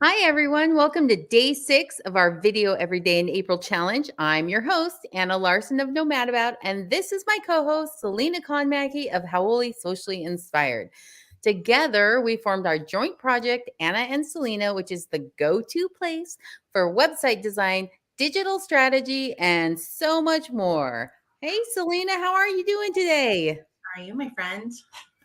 Hi, everyone. Welcome to day 6 of our Video Every Day in April challenge. I'm your host, Anna Larson of Nomad About, and this is my co host, Selena Conmackey of Howoli Socially Inspired. Together, we formed our joint project, Anna and Selena, which is the go to place for website design, digital strategy, and so much more. Hey, Selena, how are you doing today? How are you, my friend?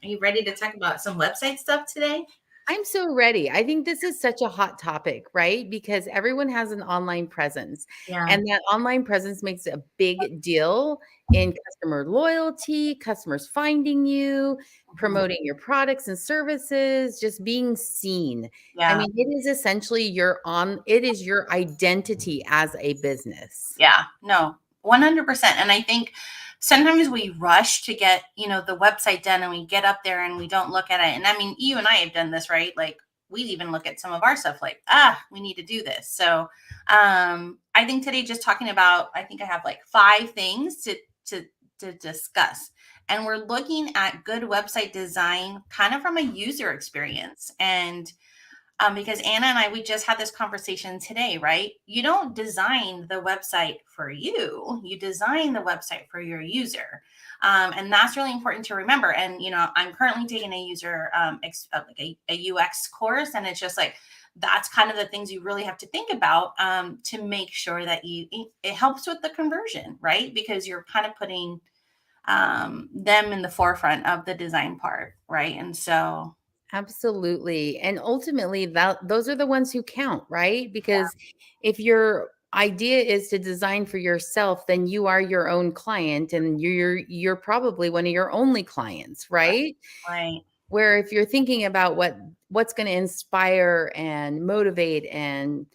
Are you ready to talk about some website stuff today? I'm so ready. I think this is such a hot topic, right? Because everyone has an online presence, Yeah. and that online presence makes a big deal in customer loyalty, customers finding you, Mhm. promoting your products and services, just being seen. I Yeah. mean, it is essentially it is your identity as a business. Yeah. No, 100%. And I think sometimes we rush to get, the website done and we get up there and we don't look at it. And I mean, you and I have done this, right? Like we even look at some of our stuff like, we need to do this. So I think today just talking about, I think I have like 5 things to to discuss. And we're looking at good website design kind of from a user experience. And because Anna and I, we just had this conversation today, right? You don't design the website for you, you design the website for your user. And that's really important to remember. And, I'm currently taking a user, like a UX course, and it's just like, that's kind of the things you really have to think about to make sure that it helps with the conversion, right? Because you're kind of putting them in the forefront of the design part, right? And so, Absolutely. And ultimately those are the ones who count, right? Because if your idea is to design for yourself, then you are your own client and you're probably one of your only clients, right? right. Where if you're thinking about what's going to inspire and motivate and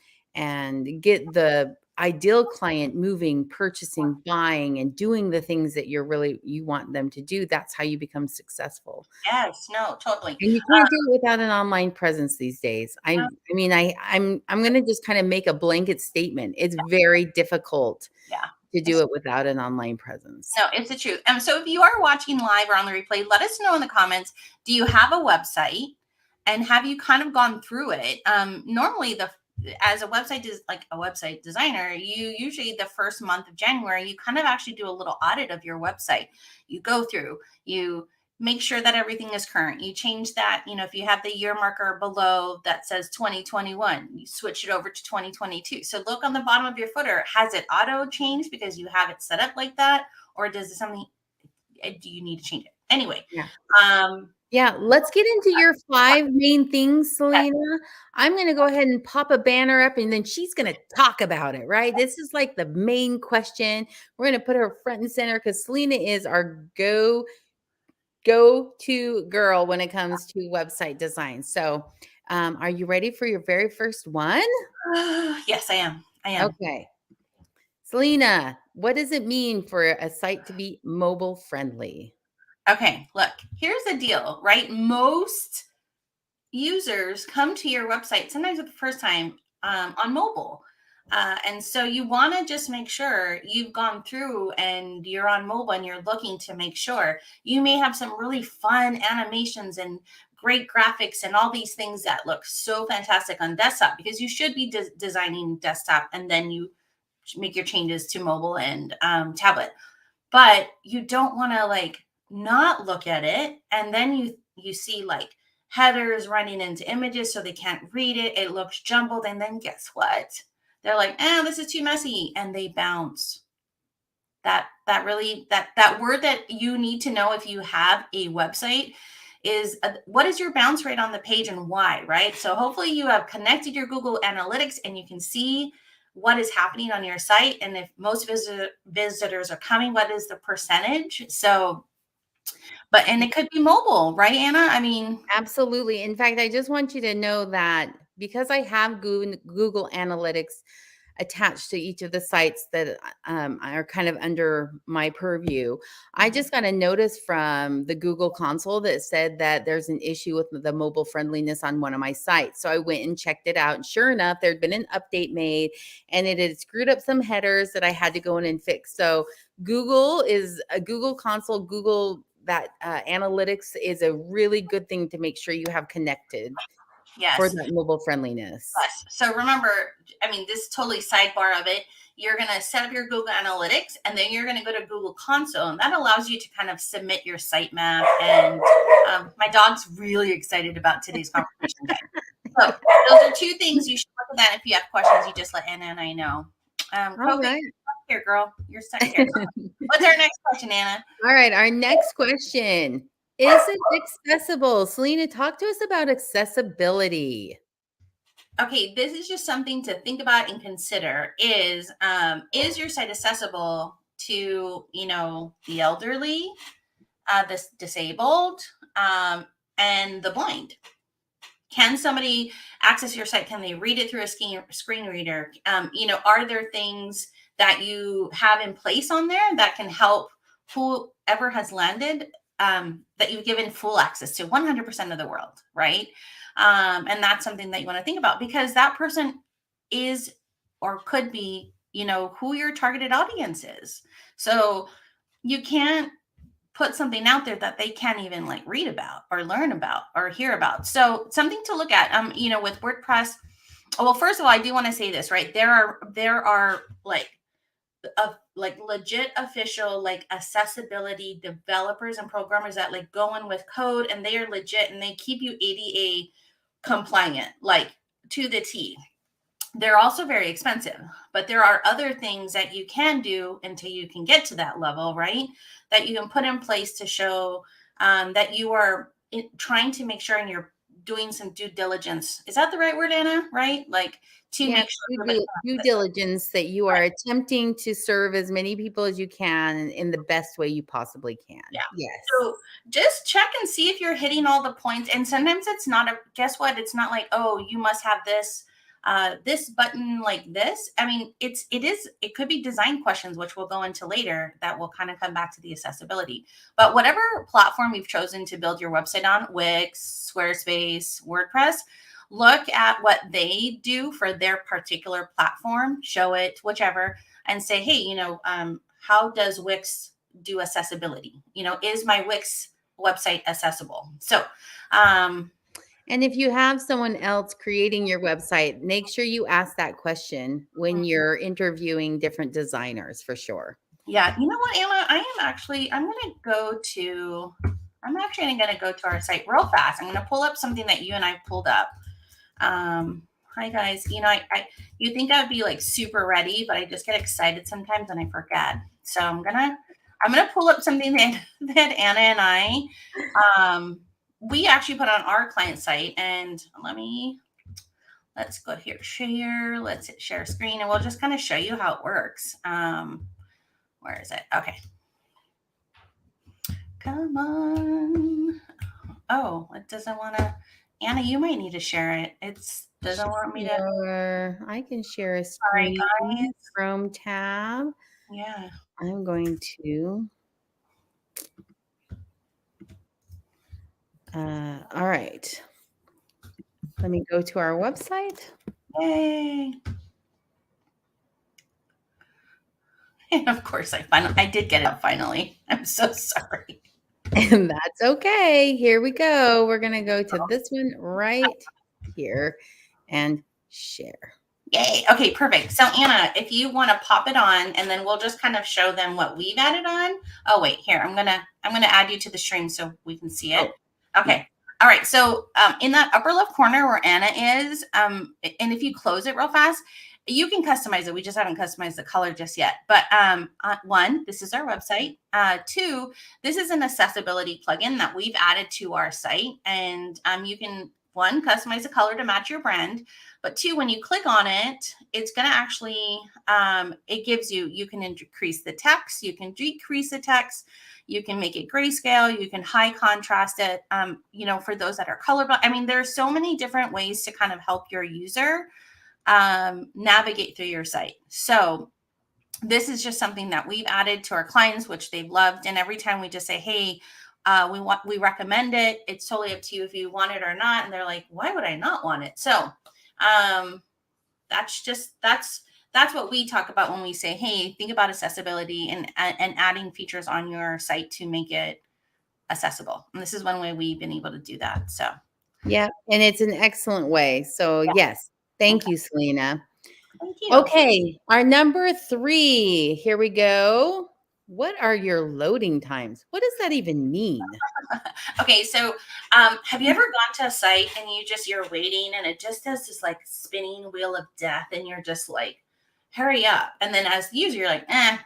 get the ideal client moving, purchasing, buying, and doing the things that you want them to do, that's how you become successful. Yes, no, totally. And you can't do it without an online presence these days. I mean, I'm gonna just kind of make a blanket statement. It's very difficult Yeah. to do it without an online presence. No, it's the truth. So if you are watching live or on the replay, let us know in the comments. Do you have a website, and have you kind of gone through it? Normally, the as a like a website designer, you usually the first month of January, you kind of actually do a little audit of your website. You go through, you make sure that everything is current. You change that, if you have the year marker below that says 2021, you switch it over to 2022. So look on the bottom of your footer. Has it auto changed because you have it set up like that? Or does it something, do you need to change it? Anyway, Yeah. um, Yeah, let's get into your 5 main things, yeah, Selena. I'm gonna go ahead and pop a banner up, and then she's gonna talk about it, right? This is like the main question. We're gonna put her front and center because Selena is our go-to girl when it comes to website design. So, are you ready for your very first one? yes, I am. I am. Okay. Selena, what does it mean for a site to be mobile friendly? Okay, look, here's the deal, right? Most users come to your website sometimes for the first time on mobile. And so you want to just make sure you've gone through and you're on mobile and you're looking to make sure you may have some really fun animations and great graphics and all these things that look so fantastic on desktop, because you should be designing desktop and then you make your changes to mobile and tablet. But you don't want to like not look at it, and then you see like headers running into images so they can't read it, it looks jumbled, and then guess what, they're like, this is too messy, and they bounce. That really, that word that you need to know if you have a website is, what is your bounce rate on the page and why, right? So hopefully you have connected your Google Analytics and you can see what is happening on your site, and if most visitors are coming, what is the percentage. So, and it could be mobile, right, Anna? I mean, Absolutely. In fact, I just want you to know that because I have Google Analytics attached to each of the sites that are kind of under my purview, I mhm, just got a notice from the Google console that said that there's an issue with the mobile friendliness on one of my sites. So I went and checked it out. And sure enough, there'd been an update made and it had screwed up some headers that I had to go in and fix. So Google is a Google console, Google that analytics is a really good thing to make sure you have connected. for Yes. that mobile friendliness. Yes. So remember, I mean, this totally sidebar of it. You're going to set up your Google Analytics, and then you're going to go to Google Console, and that allows you to kind of submit your sitemap. And my dog's really excited about today's conversation, guys. So those are two things you should look at that. If you have questions, you just let Anna and I know. All Kobe, right. you're stuck here, girl. You're stuck here. What's our next question, Anna? All right. Our next question. Is it accessible? Selena, talk to us about accessibility. Okay, this is just something to think about and consider. Is your site accessible to, the elderly, the disabled, and the blind? Can somebody access your site? Can they read it through a screen reader? Are there things that you have in place on there that can help whoever has landed, that you've given full access to 100% of the world, right? And that's something that you want to think about, because that person is or could be, who your targeted audience is. So you can't put something out there that they can't even like read about or learn about or hear about. So something to look at, with WordPress. Well, first of all, I do want to say this, right? There are like legit official like accessibility developers and programmers that like go in with code, and they are legit, and they keep you ADA compliant, like to the T. They're also very expensive, but there are other things that you can do until you can get to that level, right? That you can put in place to show that you are trying to make sure, and you're doing some due diligence. Is that the right word, Anna? Right? Like to Yeah, make sure. due diligence that you are attempting to serve as many people as you can in the best way you possibly can. Yeah. Yes. So just check and see if you're hitting all the points. And sometimes it's not guess what? It's not like, oh, you must have this button like this. I mean, it could be design questions, which we'll go into later, that will kind of come back to the accessibility. But whatever platform you've chosen to build your website on, Wix, Squarespace, WordPress, look at what they do for their particular platform, show it, whichever, and say, hey, how does Wix do accessibility? Is my Wix website accessible? So, and if you have someone else creating your website, make sure you ask that question when you're interviewing different designers, for sure. Yeah. You know what, Anna? I'm actually going to go to our site real fast. I'm going to pull up something that you and I pulled up. Hi guys. You think I would be like super ready, but I just get excited sometimes and I forget. So I'm gonna pull up something that Anna and I we actually put on our client site. And let's go here, share. Let's hit share screen, and we'll just kind of show you how it works. Where is it? Okay. Come on. Oh, it doesn't want to. Anna, you might need to share it. It doesn't want me to. I can share a Sorry, screen. guys. Chrome tab. Yeah. I'm going to. All right. Let me go to our website. Yay. And of course, I did get it up finally. I'm so sorry. And that's okay. Here we go. We're going to go to this one right here and share. Yay. Okay, perfect. So Anna, if you want to pop it on, and then we'll just kind of show them what we've added on. Oh, wait, here. I'm gonna add you to the stream so we can see it. Oh, okay. Yeah. All right. So in that upper left corner where Anna is, and if you close it real fast, you can customize it. We just haven't customized the color just yet. But one, this is our website. Two, this is an accessibility plugin that we've added to our site. And you can, one, customize the color to match your brand. But two, when you click on it, it's going to actually, it gives you can increase the text, you can decrease the text, you can make it grayscale, you can high contrast it, for those that are colorblind. I mean, there's so many different ways to kind of help your user navigate through your site. So this is just something that we've added to our clients, which they've loved. And every time we just say, hey, we recommend it. It's totally up to you if you want it or not. And they're like, why would I not want it? So that's what we talk about when we say, hey, think about accessibility and adding features on your site to make it accessible. And this is one way we've been able to do that. So Yeah, and it's an excellent way. So, Yeah. yes, thank Okay. you, Selena. Thank you. Okay, our number 3. Here we go. What are your loading times? What does that even mean? Okay, so have you ever gone to a site and you're waiting and it just does this like spinning wheel of death and you're just like, hurry up. And then as the user, you're like, and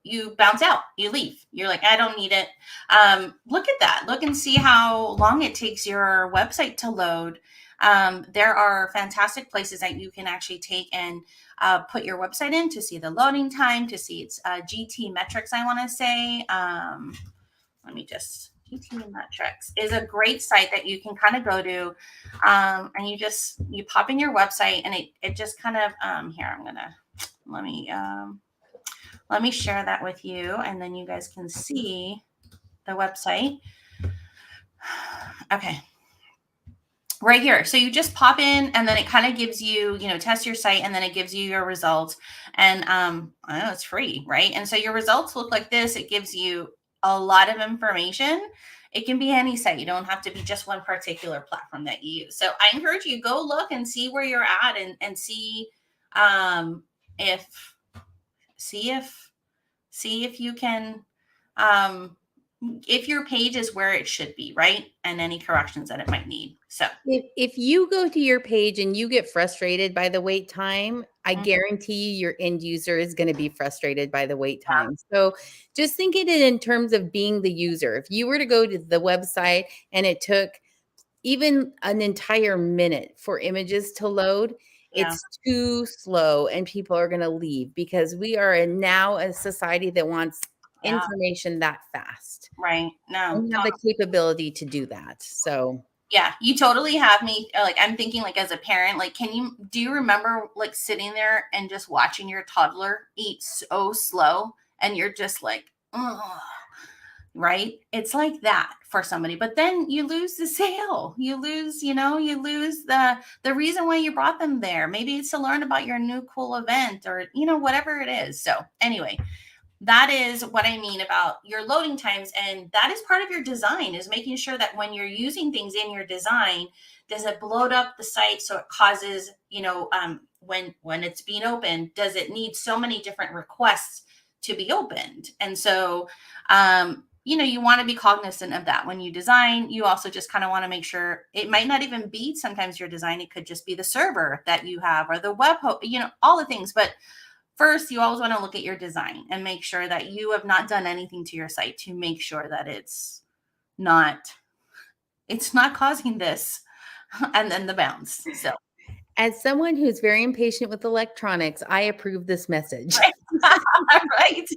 you bounce out, you leave. You're like, I don't need it. Look at that. Look and see how long it takes your website to load. There are fantastic places that you can actually take and put your website in to see the loading time, to see its GT metrics, I want to say. Let me just GT Metrics is a great site that you can kind of go to, and you pop in your website, and it just kind of here I'm gonna let me let me share that with you, and then you guys can see the website. Okay, right here. So you just pop in, and then it kind of gives you, test your site, and then it gives you your results. And I know it's free, right? And so your results look like this. It gives you a lot of information. It can be any site. You don't have to be just one particular platform that you use. So I encourage you, go look and see where you're at, and um, if see if you can um, if your page is where it should be, right? And any corrections that it might need. So If you go to your page and you get frustrated by the wait time, I mm, guarantee you your end user is going to be frustrated by the wait time. So just think of it in terms of being the user. If you were to go to the website and it took even an entire minute for images to load, yeah, it's too slow and people are going to leave because we are now a society that wants yeah, information that fast right. No, and have the capability to do that. So, yeah, you totally have me. Like, I'm thinking, like, as a parent, like, do you remember, like, sitting there and just watching your toddler eat so slow and you're just like, oh, right? It's like that for somebody, but then you lose the sale. You lose the reason why you brought them there. Maybe it's to learn about your new cool event or, whatever it is. So, anyway, that is what I mean about your loading times. And that is part of your design, is making sure that when you're using things in your design, does it bloat up the site so it causes, when it's being opened, does it need so many different requests to be opened? And so you want to be cognizant of that when you design. You also just kind of want to make sure it might not even be sometimes your design. It could just be the server that you have or the all the things. But first, you always want to look at your design and make sure that you have not done anything to your site to make sure that not it's not causing this and then the bounce. So as someone who's very impatient with electronics, I approve this message. right. Right.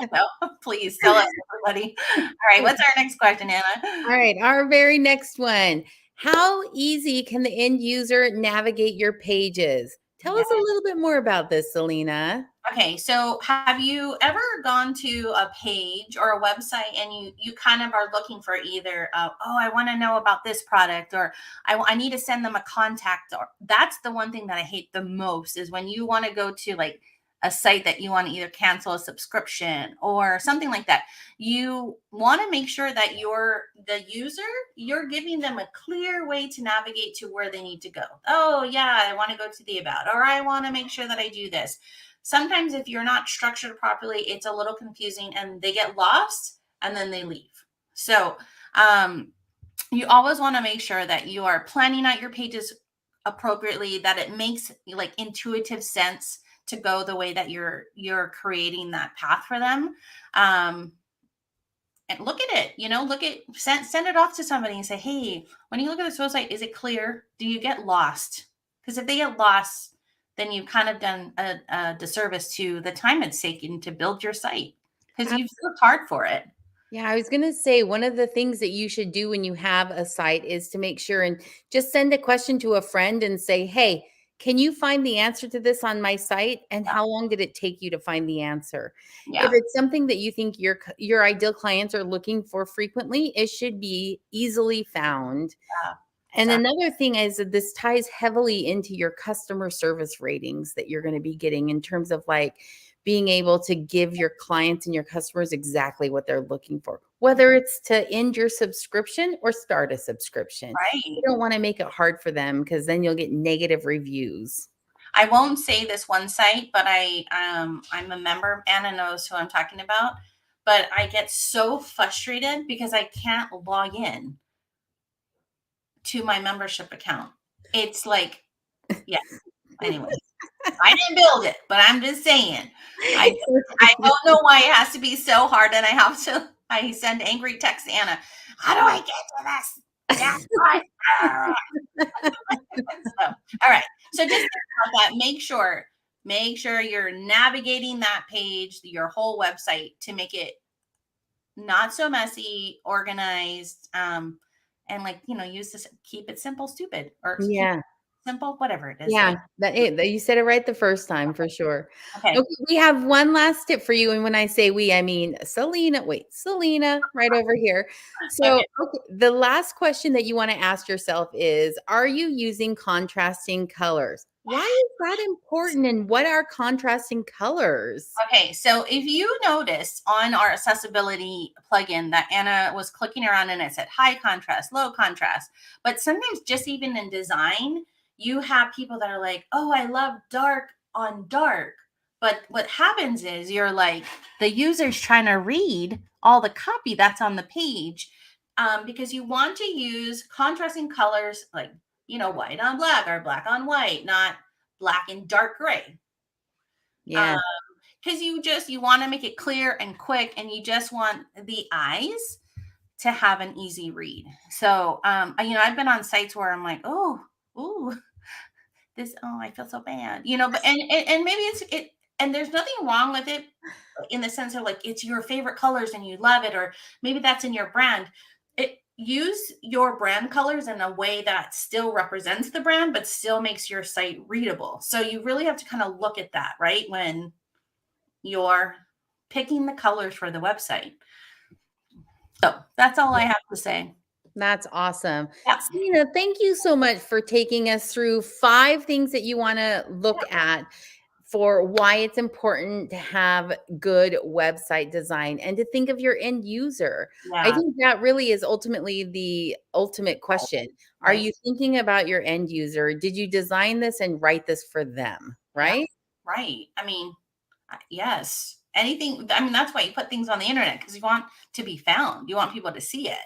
I know. Please tell us, everybody. All right. What's our next question, Anna? All right, our very next one. How easy can the end user navigate your pages? Tell Yeah. us a little bit more about this, Selena. Okay, so have you ever gone to a page or a website and you kind of are looking for either oh, I want to know about this product, or I need to send them a contact? Or that's the one thing that I hate the most, is when you want to go to like a site that you want to either cancel a subscription or something like that. You want to make sure that you're giving them a clear way to navigate to where they need to go. Oh yeah, I want to go to the about, or I want to make sure that I do this. Sometimes if you're not structured properly, it's a little confusing and they get lost and then they leave. So you always want to make sure that you are planning out your pages appropriately, that it makes like intuitive sense to go the way that you're creating that path for them. And look at it, send it off to somebody and say, hey, when you look at this website, is it clear? Do you get lost? Because if they get lost, then you've kind of done a disservice to the time it's taken to build your site, because you've worked hard for it. Yeah, I was going to say one of the things that you should do when you have a site is to make sure and just send a question to a friend and say, hey, can you find the answer to this on my site? And how long did it take you to find the answer? If Yeah. it's something that you think your ideal clients are looking for frequently, it should be easily found. Yeah, And exactly. another thing is that this ties heavily into your customer service ratings that you're going to be getting in terms of like being able to give your clients and your customers exactly what they're looking for, whether it's to end your subscription or start a subscription. You Right. don't want to make it hard for them because then you'll get negative reviews. I won't say this one site, but I'm a member. Anna knows who I'm talking about. But I get so frustrated because I can't log in to my membership account. It's like, yeah. Anyway, I didn't build it, but I'm just saying. I don't know why it has to be so hard, and I send angry texts to Anna. How do I get to this? That's why. So, all right. So just think about that. Make sure you're navigating that page, your whole website, to make it not so messy, organized, and like use this. Keep it simple, stupid, or keep Yeah. it simple, whatever it is. Yeah, you said it right the first time for sure. Okay. Okay, we have one last tip for you, and when I say we, I mean Selena. Wait, Selena, right over here. So, Okay. okay, the last question that you want to ask yourself is, are you using contrasting colors? Why is that important, and what are contrasting colors? Okay, so if you noticed on our accessibility plugin that Anna was clicking around and it said high contrast, low contrast, but sometimes just even in design, you have people that are like, oh, I love dark on dark. But what happens is you're like, the user's trying to read all the copy that's on the page, because you want to use contrasting colors like, white on black or black on white, not black and dark gray. Yeah, Because you want to make it clear and quick, and you just want the eyes to have an easy read. So I've been on sites where I'm like, oh, ooh, I feel so bad, but and maybe and there's nothing wrong with it in the sense of like it's your favorite colors and you love it, or maybe that's in your brand. Use your brand colors in a way that still represents the brand but still makes your site readable. So you really have to kind of look at that, right, when you're picking the colors for the website. So that's all I have to say. that's awesome. Yeah. Selena, thank you so much for taking us through 5 things that you want to look at for why it's important to have good website design and to think of your end user. I Yeah. think that really is ultimately the ultimate question. Are Right. you thinking about your end user? Did you design this and write this for them? Yeah. Right? Right. I mean, yes. Anything. I mean, that's why you put things on the internet, because you want to be found. You want people to see it.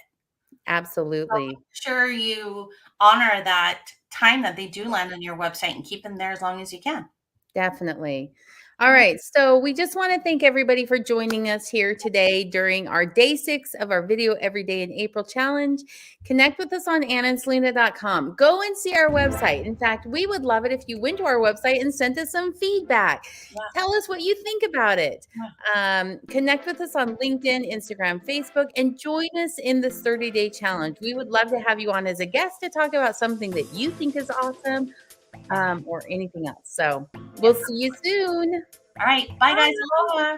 So Absolutely. make sure you honor that time that they do land on your website and keep them there as long as you can. Definitely. All right. So we just want to thank everybody for joining us here today during our day 6 of our Video Every Day in April challenge. Connect with us on annandselena.com. Go and see our website. In fact, we would love it if you went to our website and sent us some feedback. Yeah. Tell us what you think about it. Connect with us on LinkedIn, Instagram, Facebook, and join us in this 30-day challenge. We would love to have you on as a guest to talk about something that you think is awesome, or anything else. So we'll see you soon. All right. Bye, guys. Aloha.